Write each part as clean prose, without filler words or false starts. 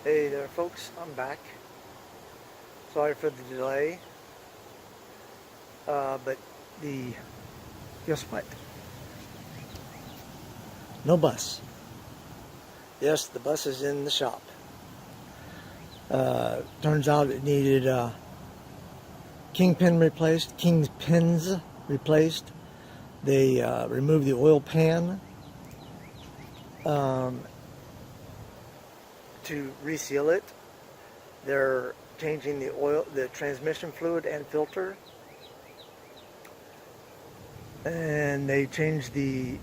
Hey there folks, I'm back. Sorry for the delay, but guess what? No bus. Yes, the bus is in the shop. Turns out it needed kingpins replaced. They removed the oil pan to reseal it. They're changing the transmission fluid and filter, and they changed the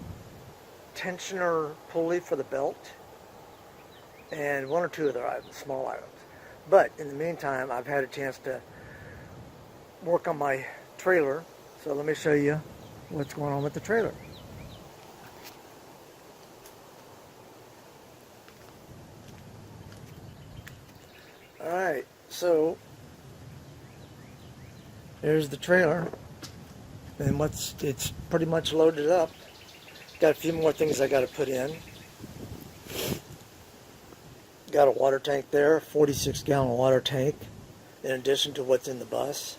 tensioner pulley for the belt, and one or two other items, small items. But in the meantime, I've had a chance to work on my trailer, so let me show you what's going on with the trailer. Alright, so here's the trailer, and it's pretty much loaded up. Got a few more things I got to put in. Got a water tank there, 46-gallon water tank, in addition to what's in the bus.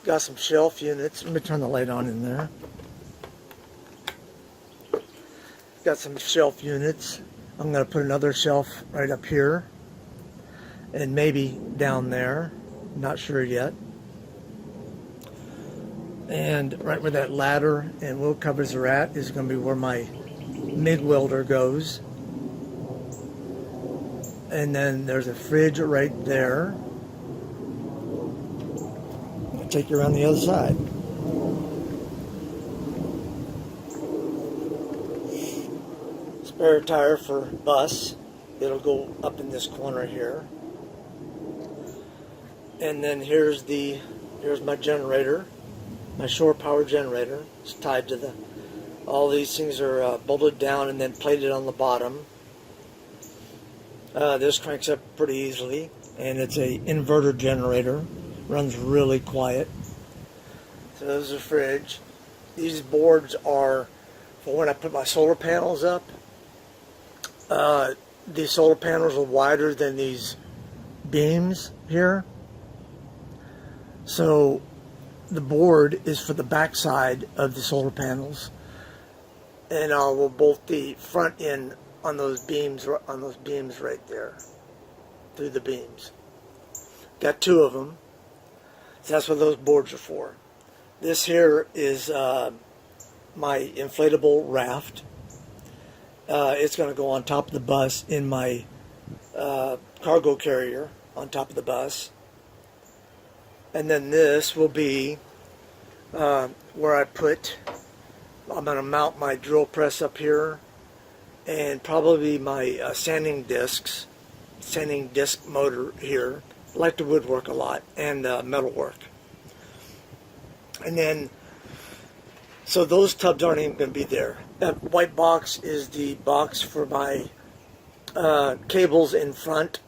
Got some shelf units. Let me turn the light on in there. Got some shelf units. I'm going to put another shelf right up here, and maybe down there. Not sure yet. And right where that ladder and wheel covers are at is going to be where my MIG welder goes. And then there's a fridge right there. I'll take you around the other side. Spare tire for bus. It'll go up in this corner here. And then here's my generator, my shore power generator. It's tied to all these things are bolted down and then plated on the bottom. This cranks up pretty easily, and it's a inverter generator. Runs really quiet. So there's a fridge. These boards are for when I put my solar panels up. These solar panels are wider than these beams here. So the board is for the back side of the solar panels, and I will bolt the front end on those beams right there, through the beams. Got two of them. So that's what those boards are for. This here is my inflatable raft. It's going to go on top of the bus in my cargo carrier on top of the bus. And then this will be where I'm going to mount my drill press up here, and probably my sanding disc motor here. I like to woodwork a lot, and metal work. And then, so those tubs aren't even going to be there. That white box is the box for my cables in front.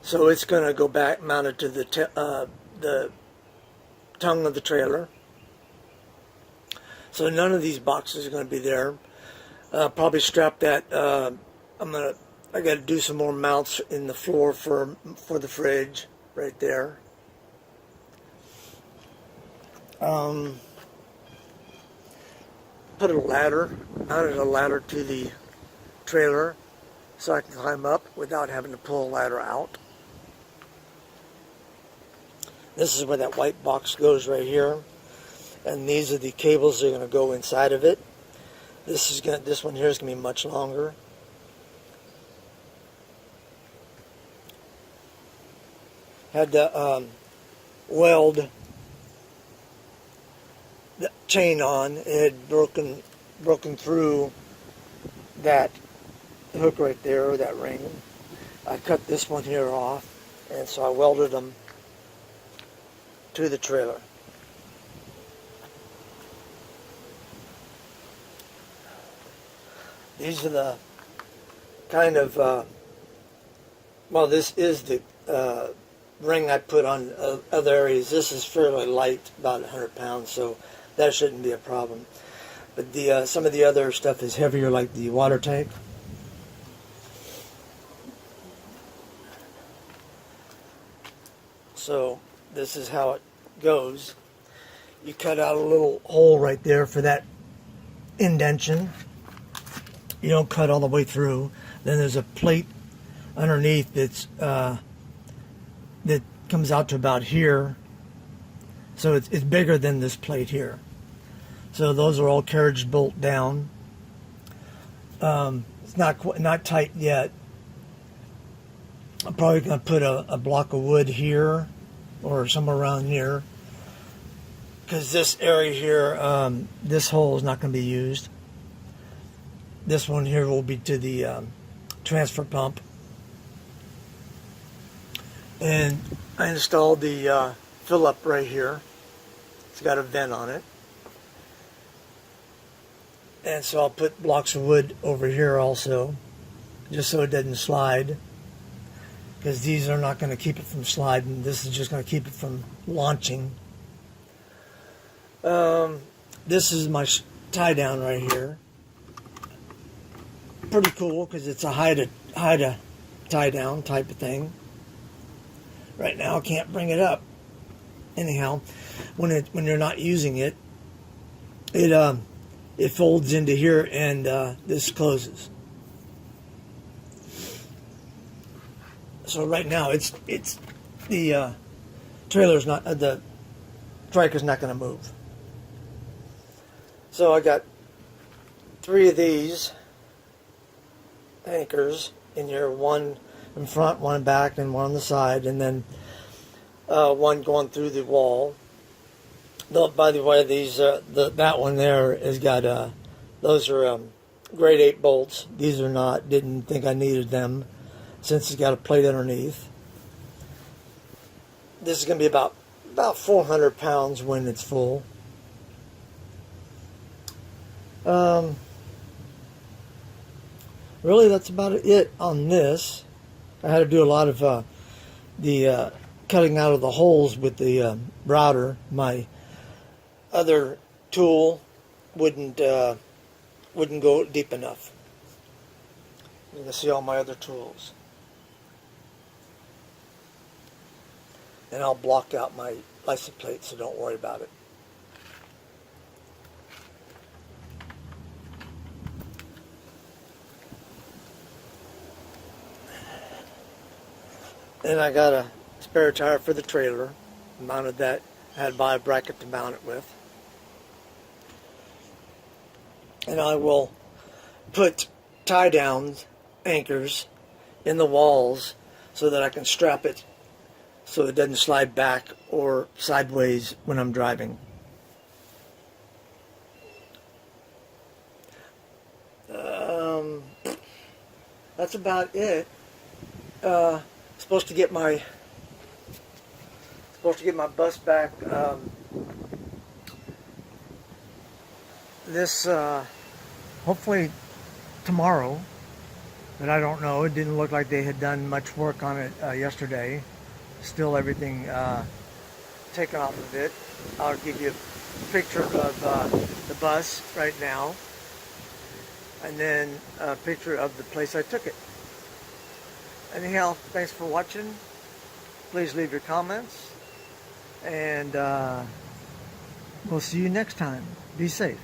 So it's going to go back mounted to the tongue of the trailer. So none of these boxes are going to be there. Probably strap that. I got to do some more mounts in the floor for the fridge right there. Mounted a ladder to the trailer so I can climb up without having to pull a ladder out. This is where that white box goes right here, and these are the cables that are going to go inside of it. This one here is going to be much longer. Had to weld the chain on. It had broken through that hook right there, or that ring. I cut this one here off, and so I welded them to the trailer. These are the kind of, well, this is the ring I put on other areas. This is fairly light, about 100 pounds, so that shouldn't be a problem. But some of the other stuff is heavier, like the water tank. So this is how it goes. You cut out a little hole right there for that indentation. You don't cut all the way through. Then there's a plate underneath that's that comes out to about here. So it's bigger than this plate here. So those are all carriage bolt down. It's not tight yet. I'm probably going to put a block of wood here or somewhere around here, because this area here, this hole is not going to be used. This one here will be to the transfer pump. And I installed the fill up right here. It's got a vent on it. And so I'll put blocks of wood over here also, just so it doesn't slide, because these are not going to keep it from sliding. This is just going to keep it from launching. This is my tie down right here. Pretty cool, because it's a high to tie down type of thing. Right now I can't bring it up. Anyhow, when you're not using it, it folds into here, and this closes. So right now it's the trailer's not, the striker's not going to move. So I got 3 of these anchors in here, one in front, one in back, and one on the side, and then one going through the wall. Though, by the way, these that one there has got those are grade 8 bolts. These are not. Didn't think I needed them since it's got a plate underneath. This is going to be about 400 pounds when it's full. Really, that's about it on this. I had to do a lot of the cutting out of the holes with the router. My other tool wouldn't go deep enough. You can see all my other tools. And I'll block out my license plate, so don't worry about it. Then I got a spare tire for the trailer. Mounted that. I had to buy a bracket to mount it with. And I will put tie down anchors in the walls so that I can strap it so it doesn't slide back or sideways when I'm driving. That's about it. Supposed to get my bus back this hopefully tomorrow, but I don't know. It didn't look like they had done much work on it yesterday. Still everything taken off of it. I'll give you a picture of the bus right now, and then a picture of the place I took it. Anyhow, thanks for watching. Please leave your comments, and we'll see you next time. Be safe.